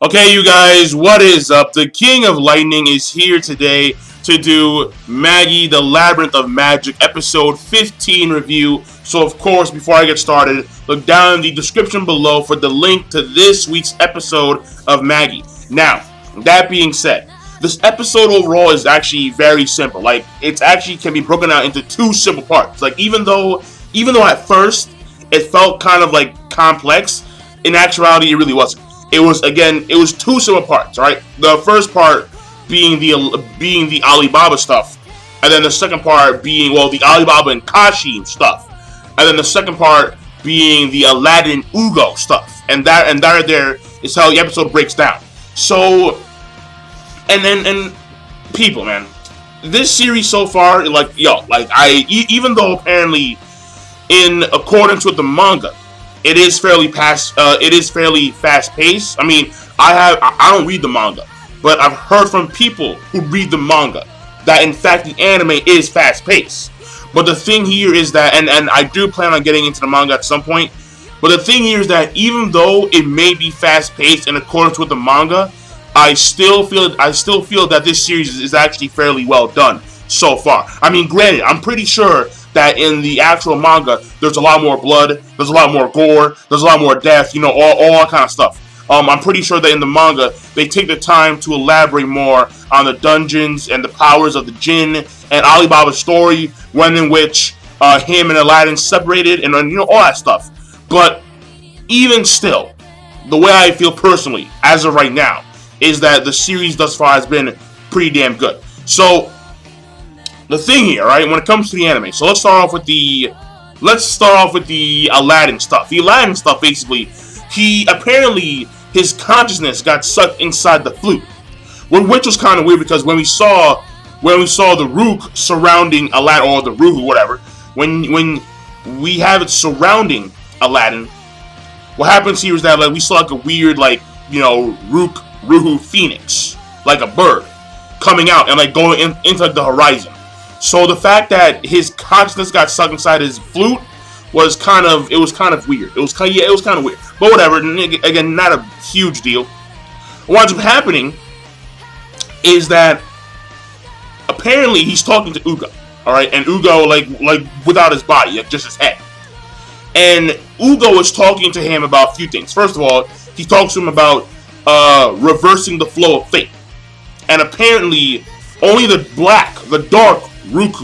Okay, you guys, what is up? The King of Lightning is here today to do Magi, the Labyrinth of Magic, episode 15 review. So, of course, before I get started, look down in the description below for the link to this week's episode of Magi. Now, that being said, this episode overall is actually very simple. Like, it actually can be broken out into two simple parts. Like, even though at first it felt kind of like complex, in actuality, it really wasn't. It was two simple parts, right? The first part being the Alibaba stuff, and then the second part being the Alibaba and Kashim stuff, and then the second part being the Aladdin Ugo stuff, and that there is how the episode breaks down. So, and people, man, this series so far, even though apparently in accordance with the manga, it is fairly fast paced. I mean, I don't read the manga, but I've heard from people who read the manga that in fact the anime is fast paced. But the thing here is that, and I do plan on getting into the manga at some point. But the thing here is that even though it may be fast paced in accordance with the manga, I still feel that this series is actually fairly well done so far. I mean, granted, I'm pretty sure that in the actual manga, there's a lot more blood, there's a lot more gore, there's a lot more death, all that kind of stuff. I'm pretty sure that in the manga, they take the time to elaborate more on the dungeons and the powers of the Jinn and Alibaba's story, when in which him and Aladdin separated and all that stuff. But even still, the way I feel personally, as of right now, is that the series thus far has been pretty damn good. So, the thing here, right, when it comes to the anime, so let's start off with the Aladdin stuff. The Aladdin stuff, basically, his consciousness got sucked inside the flute, which was kind of weird because when we saw the Rook surrounding Aladdin, or the Ruhu, whatever, when we have it surrounding Aladdin, what happens here is that we saw a weird Ruhu Phoenix, like a bird, coming out and going into the horizon. So the fact that his consciousness got sucked inside his flute was kind of weird. It was kind of weird. But whatever. Again, not a huge deal. What ends up happening is that apparently he's talking to Ugo. All right, and Ugo like without his body, just his head. And Ugo is talking to him about a few things. First of all, he talks to him about reversing the flow of fate, and apparently only the dark Rook,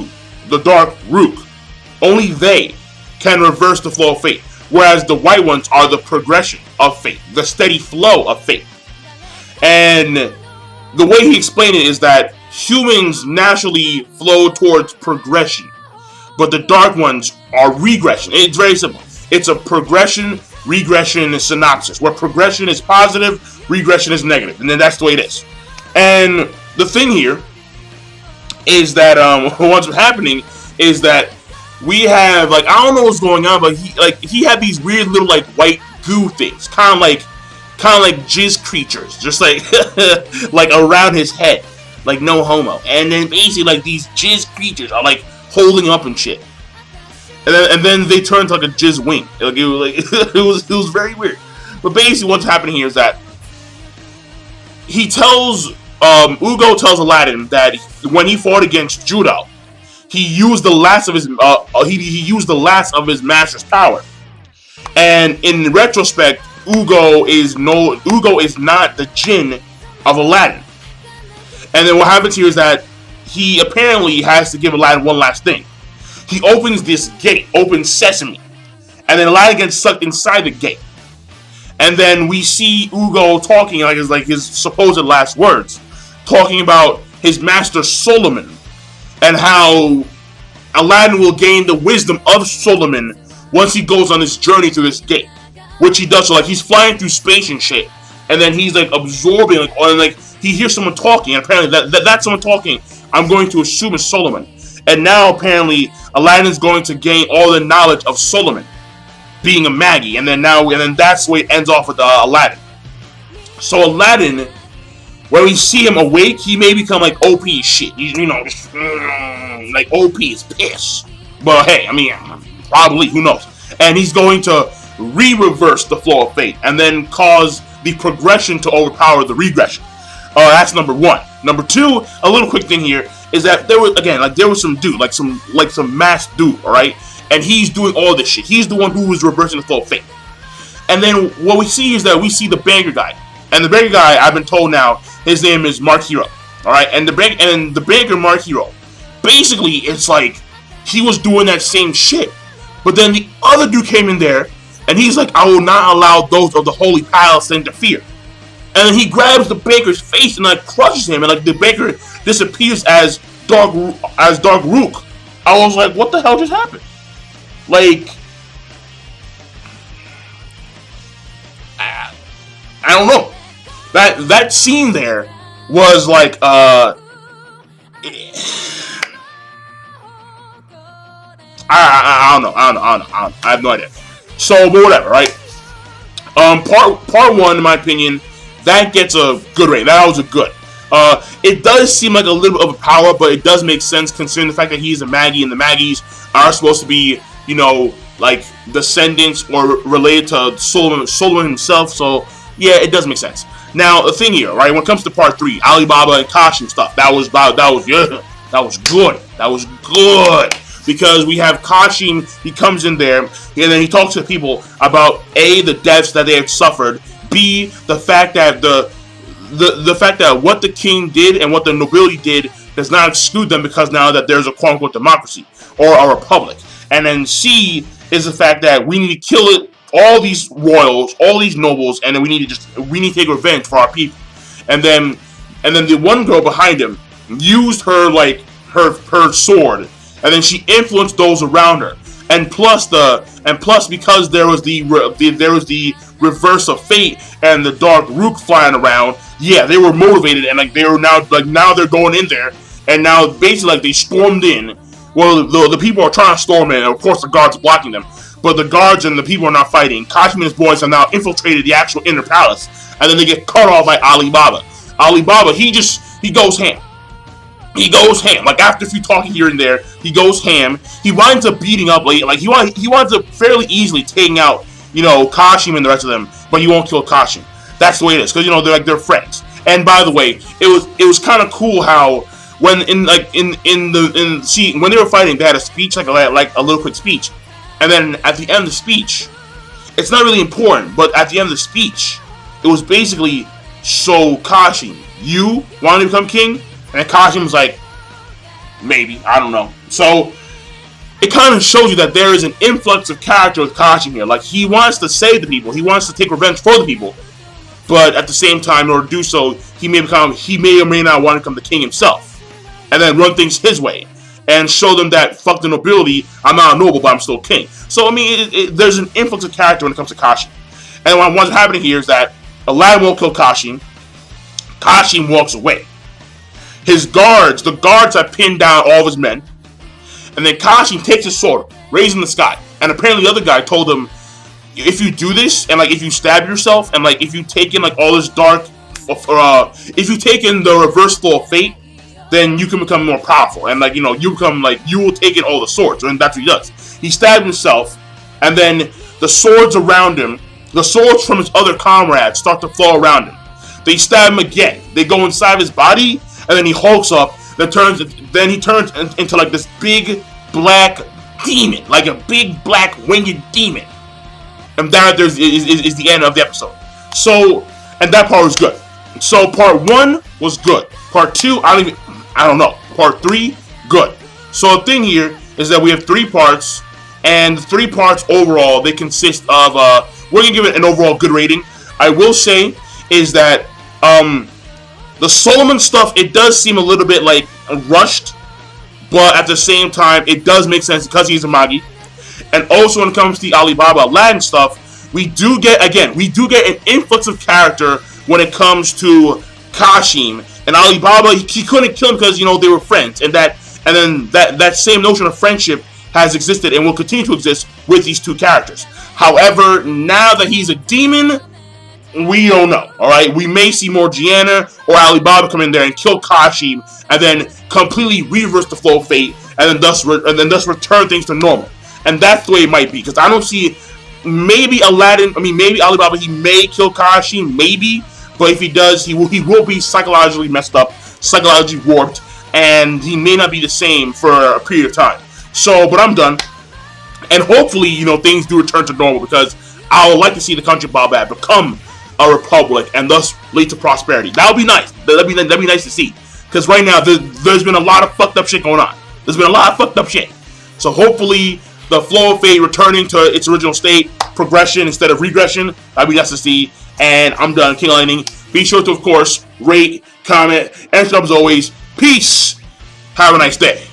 only they can reverse the flow of fate, whereas the white ones are the progression of fate, the steady flow of fate. And the way he explained it is that humans naturally flow towards progression, but the dark ones are regression. It's very simple. It's a progression, regression synopsis, where progression is positive, regression is negative, and then that's the way it is. And the thing here is that what's happening is that we have I don't know what's going on, but he had these weird little white goo things, kind of like jizz creatures, just like around his head, no homo. And then basically these jizz creatures are holding up and shit. And then they turn to a jizz wing. It was very weird. But basically what's happening here is that Ugo tells Aladdin that when he fought against Judo, he used the last of his master's power. And in retrospect, Ugo is not the Jinn of Aladdin. And then what happens here is that he apparently has to give Aladdin one last thing. He opens this gate, opens sesame, and then Aladdin gets sucked inside the gate. And then we see Ugo talking his supposed last words, talking about his master Solomon, and how Aladdin will gain the wisdom of Solomon once he goes on this journey through this gate, which he does. So he's flying through space and shit, and then he's absorbing, he hears someone talking, and apparently that someone talking, I'm going to assume is Solomon. And now apparently Aladdin's going to gain all the knowledge of Solomon, being a Magi, and then that's the way it ends off with Aladdin. So Aladdin, when we see him awake, he may become OP as shit. OP is piss. But hey, I mean, probably, who knows? And he's going to reverse the flow of fate, and then cause the progression to overpower the regression. That's number one. Number two, a little quick thing here is that there was some dude, like some masked dude, all right, and he's doing all this shit. He's the one who was reversing the flow of fate. And then what we see is that we see the banker guy, and the banker guy, I've been told now, his name is Mark Hero, all right, and the banker Mark Hero, basically it's like he was doing that same shit, but then the other dude came in there, and he's like, I will not allow those of the Holy Palace to interfere. And then he grabs the banker's face and like crushes him, and like the banker disappears as Dark Rook. I was like, what the hell just happened? Like, I don't know. That scene there was like I don't know. I have no idea. So, but whatever, right? Part one, in my opinion, that gets a good rating. That was a good. It does seem like a little bit of a power, but it does make sense considering the fact that he's a Magi, and the Magis are supposed to be, you know, like descendants or related to Solomon himself. So yeah, it does make sense. Now the thing here, right? When it comes to part three, Alibaba and Kashim stuff, that was good. That was good. Because we have Kashim, he comes in there, and then he talks to people about A, the deaths that they have suffered, B, the fact that the fact that what the king did and what the nobility did does not exclude them, because now that there's a quote-unquote democracy or a republic. And then C is the fact that we need to kill all these royals, all these nobles, and then we need to take revenge for our people. And then the one girl behind him used her her sword, and then she influenced those around her. And plus because there was the reverse of fate and the Dark Rook flying around, yeah, they were motivated, and like they were now they're going in there, and now basically like they stormed in. Well, the people are trying to storm in, and of course the guards are blocking them. But the guards and the people are not fighting. Kashim and his boys have now infiltrated the actual inner palace, and then they get cut off by Alibaba. Alibaba, he goes ham. He goes ham. Like after a few talking here and there, he goes ham. He winds up beating up he winds up fairly easily taking out, you know, Kashim and the rest of them, but he won't kill Kashim. That's the way it is, because you know they're friends. And by the way, it was kind of cool how when when they were fighting, they had a speech like a little quick speech, and then at the end of the speech, it's not really important, but at the end of the speech, it was basically, so Kashim, you want to become king? And Kashim was like, maybe, I don't know. So it kind of shows you that there is an influx of character with Kashim here. Like, he wants to save the people, he wants to take revenge for the people, but at the same time, in order to do so, he may or may not want to become the king himself, and then run things his way, and show them that, fuck the nobility, I'm not a noble, but I'm still king. So, I mean, there's an influx of character when it comes to Kashim. And what's happening here is that Aladdin won't kill Kashim. Kashim walks away. The guards have pinned down all of his men. And then Kashim takes his sword, raising the sky. And apparently the other guy told him, if you do this, and like if you stab yourself, and like if you take in like all this dark, if you take in the reverse flow of fate, then you can become more powerful. And like, you know, you will take in all the swords. And that's what he does. He stabbed himself, and then the swords around him, the swords from his other comrades start to flow around him. They stab him again. They go inside his body, and then he hulks up. Then he turns into like this big black demon, like a big black winged demon. And that is the end of the episode. So, and that part was good. So part 1 was good. Part 2, I don't know. Part 3, good. So the thing here is that we have 3 parts, and the 3 parts overall, they consist of we're gonna give it an overall good rating. I will say is that the Solomon stuff, it does seem a little bit like rushed, but at the same time, it does make sense because he's a Magi. And also when it comes to the Alibaba Aladdin stuff, we do get an influx of character when it comes to Kashim. And Alibaba, he couldn't kill him because, you know, they were friends, and then that same notion of friendship has existed and will continue to exist with these 2 characters. However, now that he's a demon, we don't know. All right, we may see more Gianna or Alibaba come in there and kill Kashim, and then completely reverse the flow of fate, and then thus return things to normal. And that's the way it might be, because I don't see maybe Aladdin, maybe Alibaba, he may kill Kakashi, maybe. But if he does, he will be psychologically messed up, psychologically warped, and he may not be the same for a period of time. So, but I'm done. And hopefully, things do return to normal, because I would like to see the country Bob become a republic and thus lead to prosperity. That would be nice. That'd be nice to see. Because right now, there's been a lot of fucked up shit going on. There's been a lot of fucked up shit. So hopefully, the flow of fate returning to its original state, progression instead of regression, that'd be nice to see. And I'm done. King of Lightning. Be sure to, of course, rate, comment, and subscribe as always. Peace. Have a nice day.